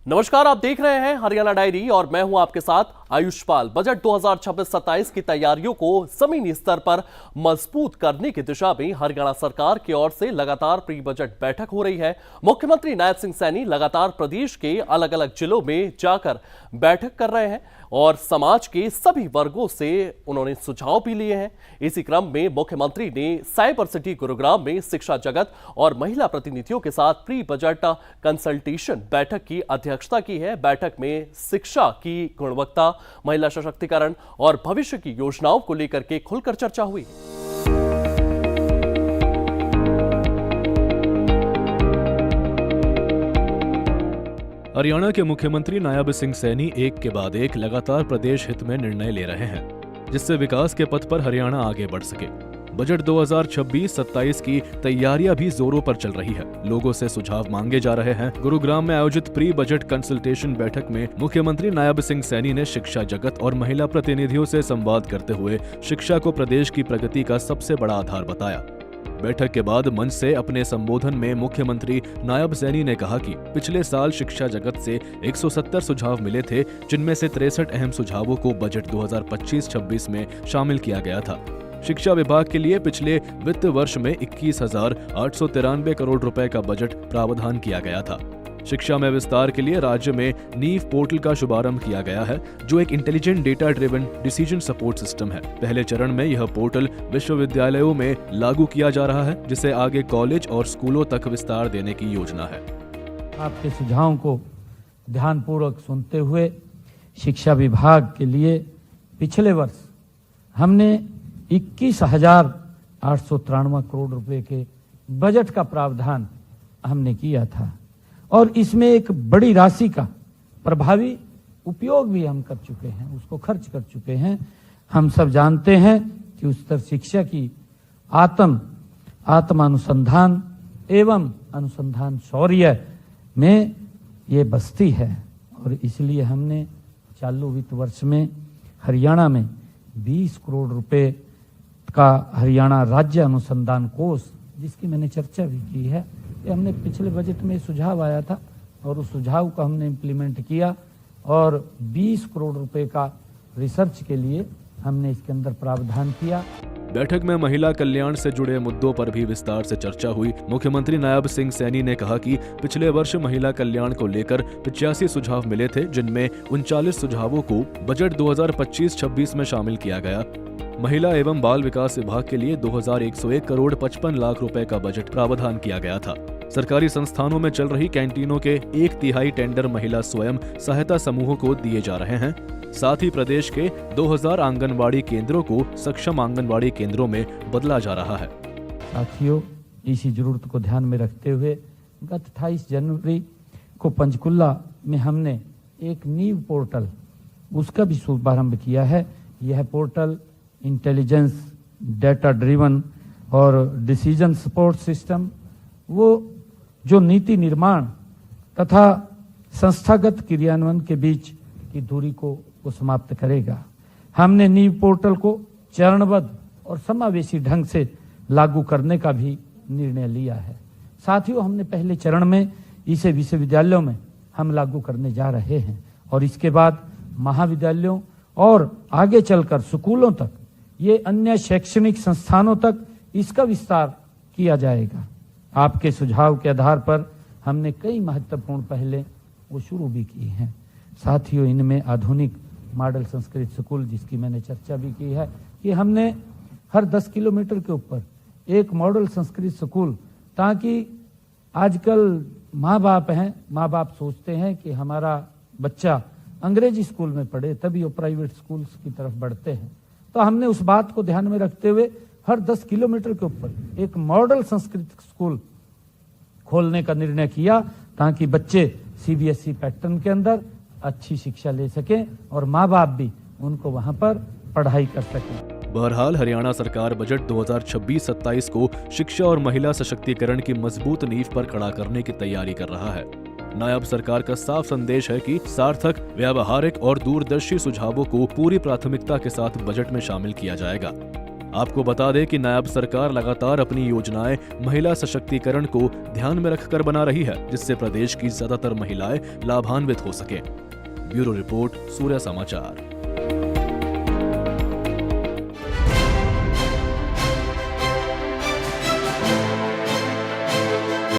नमस्कार, आप देख रहे हैं हरियाणा डायरी और मैं हूं आपके साथ आयुष पाल। बजट 2026-27 की तैयारियों को जमीनी स्तर पर मजबूत करने की दिशा में हरियाणा सरकार की ओर से लगातार प्री बजट बैठक हो रही है। मुख्यमंत्री नायब सिंह सैनी लगातार प्रदेश के अलग अलग जिलों में जाकर बैठक कर रहे हैं और समाज के सभी वर्गों से उन्होंने सुझाव भी लिए हैं। इसी क्रम में मुख्यमंत्री ने साइबर सिटी गुरुग्राम में शिक्षा जगत और महिला प्रतिनिधियों के साथ प्री बजट कंसल्टेशन बैठक की अध्यक्षता की है। बैठक में शिक्षा की गुणवत्ता, महिला सशक्तिकरण और भविष्य की योजनाओं को लेकर के खुलकर चर्चा हुई। हरियाणा के मुख्यमंत्री नायब सिंह सैनी एक के बाद एक लगातार प्रदेश हित में निर्णय ले रहे हैं, जिससे विकास के पथ पर हरियाणा आगे बढ़ सके। बजट 2026-27 की तैयारियां भी जोरों पर चल रही है। लोगों से सुझाव मांगे जा रहे हैं। गुरुग्राम में आयोजित प्री बजट कंसल्टेशन बैठक में मुख्यमंत्री नायब सिंह सैनी ने शिक्षा जगत और महिला प्रतिनिधियों से संवाद करते हुए शिक्षा को प्रदेश की प्रगति का सबसे बड़ा आधार बताया। बैठक के बाद मंच से अपने संबोधन में मुख्यमंत्री नायब सैनी ने कहा कि पिछले साल शिक्षा जगत से 170 सुझाव मिले थे, जिनमें से 63 अहम सुझावों को बजट 2025-26 में शामिल किया गया था। शिक्षा विभाग के लिए पिछले वित्त वर्ष में 21,893 करोड़ रुपए का बजट प्रावधान किया गया था। शिक्षा में विस्तार के लिए राज्य में नीव पोर्टल का शुभारंभ किया गया है, जो एक intelligent data driven decision support system है। पहले चरण में यह पोर्टल विश्वविद्यालयों में लागू किया जा रहा है, जिसे आगे कॉलेज और स्कूलों तक विस्तार देने की योजना है। आपके सुझावों को ध्यानपूर्वक सुनते हुए शिक्षा विभाग के लिए पिछले वर्ष हमने 21,893 करोड़ रुपए के बजट का प्रावधान हमने किया था और इसमें एक बड़ी राशि का प्रभावी उपयोग भी हम कर चुके हैं, उसको खर्च कर चुके हैं। हम सब जानते हैं कि उच्चतर शिक्षा की आत्मानुसंधान एवं अनुसंधान शौर्य में ये बस्ती है और इसलिए हमने चालू वित्त वर्ष में हरियाणा में 20 करोड़ रुपए का हरियाणा राज्य अनुसंधान कोष, जिसकी मैंने चर्चा भी की है, ये हमने पिछले बजट में सुझाव आया था और उस सुझाव को हमने इम्प्लीमेंट किया और 20 करोड़ रुपए का रिसर्च के लिए हमने इसके अंदर प्रावधान किया। बैठक में महिला कल्याण से जुड़े मुद्दों पर भी विस्तार से चर्चा हुई। मुख्यमंत्री नायब सिंह सैनी ने कहा कि पिछले वर्ष महिला कल्याण को लेकर 85 सुझाव मिले थे, जिनमें 39 सुझावों को बजट 2025-26 में शामिल किया गया। महिला एवं बाल विकास विभाग के लिए 2,101 करोड़ 55 लाख रुपए का बजट प्रावधान किया गया था। सरकारी संस्थानों में चल रही कैंटीनों के 1/3 टेंडर महिला स्वयं सहायता समूहों को दिए जा रहे हैं। साथ ही प्रदेश के 2,000 आंगनवाड़ी केंद्रों को सक्षम आंगनवाड़ी केंद्रों में बदला जा रहा है। साथियों, इसी जरूरत को ध्यान में रखते हुए गत 28 जनवरी को पंचकुला में हमने एक नीव पोर्टल, उसका भी शुभारंभ किया है। यह पोर्टल इंटेलिजेंस, डेटा ड्रिवन और डिसीजन सपोर्ट सिस्टम, वो जो नीति निर्माण तथा संस्थागत क्रियान्वयन के बीच की दूरी को समाप्त करेगा। हमने नीव पोर्टल को चरणबद्ध और समावेशी ढंग से लागू करने का भी निर्णय लिया है। साथियों, हमने पहले चरण में इसे विश्वविद्यालयों में हम लागू करने जा रहे हैं और इसके बाद महाविद्यालयों और आगे चलकर स्कूलों तक, ये अन्य शैक्षणिक संस्थानों तक इसका विस्तार किया जाएगा। आपके सुझाव के आधार पर हमने कई महत्वपूर्ण पहलें वो शुरू भी की हैं। साथियों, इनमें आधुनिक मॉडल संस्कृत स्कूल, जिसकी मैंने चर्चा भी की है कि हमने हर 10 किलोमीटर के ऊपर एक मॉडल संस्कृत स्कूल, ताकि आजकल माँ बाप सोचते हैं कि हमारा बच्चा अंग्रेजी स्कूल में पढ़े तभी वो प्राइवेट स्कूल्स की तरफ बढ़ते हैं। तो हमने उस बात को ध्यान में रखते हुए हर 10 किलोमीटर के ऊपर एक मॉडल संस्कृत स्कूल खोलने का निर्णय किया, ताकि बच्चे सीबीएसई पैटर्न के अंदर अच्छी शिक्षा ले सकें और माँ बाप भी उनको वहां पर पढ़ाई कर सकें। बहरहाल हरियाणा सरकार बजट 2026-27 को शिक्षा और महिला सशक्तिकरण की मजबूत नींव पर खड़ा करने की तैयारी कर रहा है। नायब सरकार का साफ संदेश है कि सार्थक, व्यावहारिक और दूरदर्शी सुझावों को पूरी प्राथमिकता के साथ बजट में शामिल किया जाएगा। आपको बता दें कि नायब सरकार लगातार अपनी योजनाएं महिला सशक्तिकरण को ध्यान में रखकर बना रही है, जिससे प्रदेश की ज्यादातर महिलाएं लाभान्वित हो सके। ब्यूरो रिपोर्ट, सूर्य समाचार।